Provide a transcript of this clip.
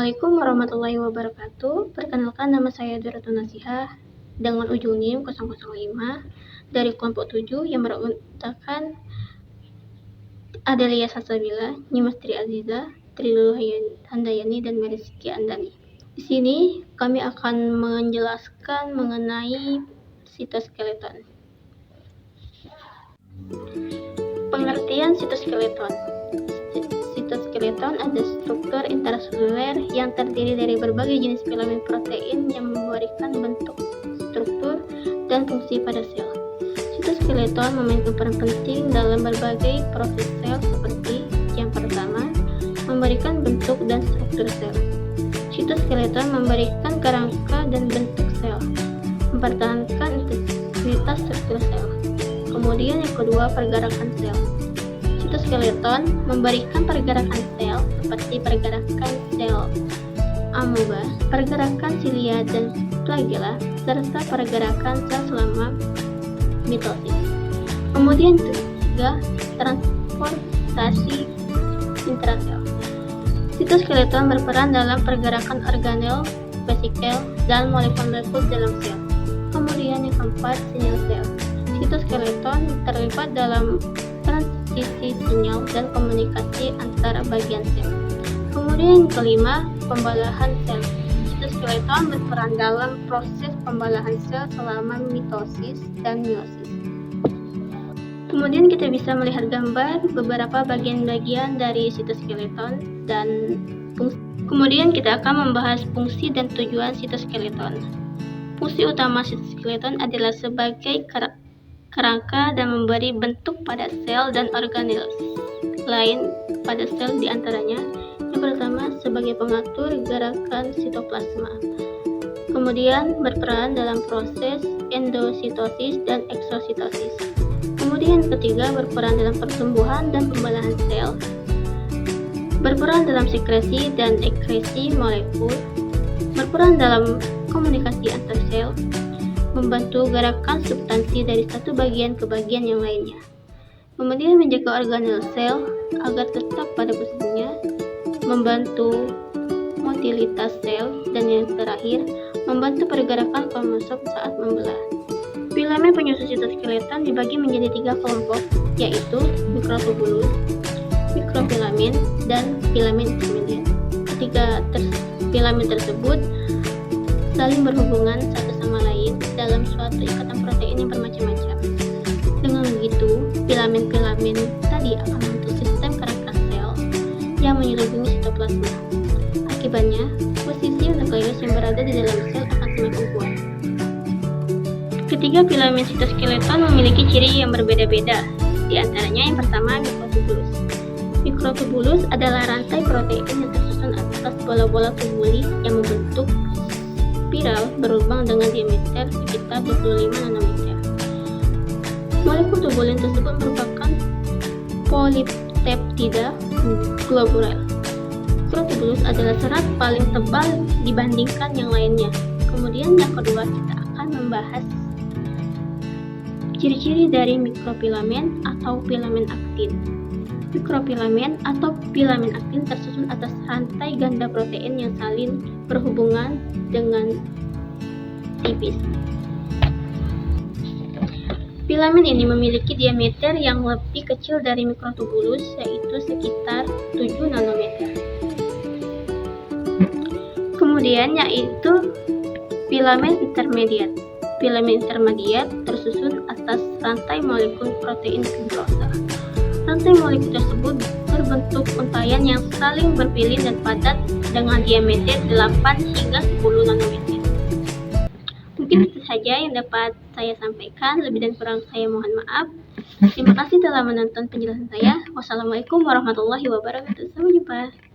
Assalamualaikum warahmatullahi wabarakatuh. Perkenalkan, nama saya Duratun Nasihah dengan ujung NIM 005 dari kelompok 7 yang beranggotakan Adelia Salsabila, Nyimastri Aziza, Trilulu Handayani, dan Mariski Andani. Di sini kami akan menjelaskan mengenai sitoskeleton. Pengertian sitoskeleton. Sitoskeleton adalah struktur intraseluler yang terdiri dari berbagai jenis filamen protein yang memberikan bentuk, struktur, dan fungsi pada sel. Sitoskeleton memainkan peran penting dalam berbagai proses sel seperti yang pertama, memberikan bentuk dan struktur sel. Sitoskeleton memberikan kerangka dan bentuk sel, mempertahankan integritas struktur sel. Kemudian yang kedua, pergerakan sel. Sitoskeleton memberikan pergerakan sel seperti pergerakan sel amoeba, pergerakan silia dan flagella, serta pergerakan sel selama mitosis. Kemudian ketiga, transportasi intrasel. Sitoskeleton berperan dalam pergerakan organel, vesikel, dan molekul-molekul dalam sel. Kemudian yang keempat, sinyal sel. Sitoskeleton terlibat dalam transisi sinyal dan komunikasi antara bagian sel. Kemudian yang kelima, pembalahan sel. Sitoskeleton berperan dalam proses pembalahan sel selama mitosis dan meiosis. Kemudian kita bisa melihat gambar beberapa bagian-bagian dari sitoskeleton dan fungsi. Kemudian kita akan membahas fungsi dan tujuan sitoskeleton. Fungsi utama sitoskeleton adalah sebagai kerangka dan memberi bentuk pada sel dan organel lain pada sel, diantaranya yang pertama sebagai pengatur gerakan sitoplasma, kemudian berperan dalam proses endositosis dan eksositosis, kemudian ketiga berperan dalam pertumbuhan dan pembalahan sel, berperan dalam sekresi dan ekskresi molekul, berperan dalam komunikasi antar sel, membantu gerakan substansi dari satu bagian ke bagian yang lainnya, kemudian menjaga organel sel agar tetap pada posisinya, membantu motilitas sel, dan yang terakhir, membantu pergerakan kromosom saat membelah. Filamen penyusun sitoskeleton dibagi menjadi 3 kelompok, yaitu mikrotubulus, mikrofilamen, dan filamen intermediat. Ketiga filamen tersebut saling berhubungan satu sama lain dalam suatu ikatan protein yang bermacam-macam. Dengan begitu, filamen-filamen tadi akan membentuk sistem kerangka sel yang menyelimuti sitoplasma. Akibatnya, posisi nukleus yang berada di dalam sel akan semakin kuat. Ketiga filamen sitoskeleton memiliki ciri yang berbeda-beda. Di antaranya yang pertama, mikrotubulus. Mikrotubulus adalah rantai protein yang tersusun atas bola-bola tubuli yang membentuk spiral berlubang dengan diameter sekitar 25 nanometer. Molekul tubulin tersebut merupakan polipeptida globular. Mikrotubulus adalah serat paling tebal dibandingkan yang lainnya. Kemudian yang kedua, kita akan membahas ciri-ciri dari mikrofilamen atau filamen aktin. Mikrofilamen atau filamen aktin tersusun atas rantai ganda protein yang saling berhubungan dengan tipis. Filamen ini memiliki diameter yang lebih kecil dari mikrotubulus, yaitu sekitar 7 nanometer. Kemudian yaitu filamen intermediat. Filamen intermediat tersusun atas rantai molekul protein fibrosa. Rantai molekul tersebut berbentuk untayan yang saling berpilin dan padat dengan diameter 8 hingga 10 nanometer. Mungkin itu saja yang dapat saya sampaikan. Lebih dan kurang saya mohon maaf. Terima kasih telah menonton penjelasan saya. Wassalamualaikum warahmatullahi wabarakatuh. Sampai jumpa.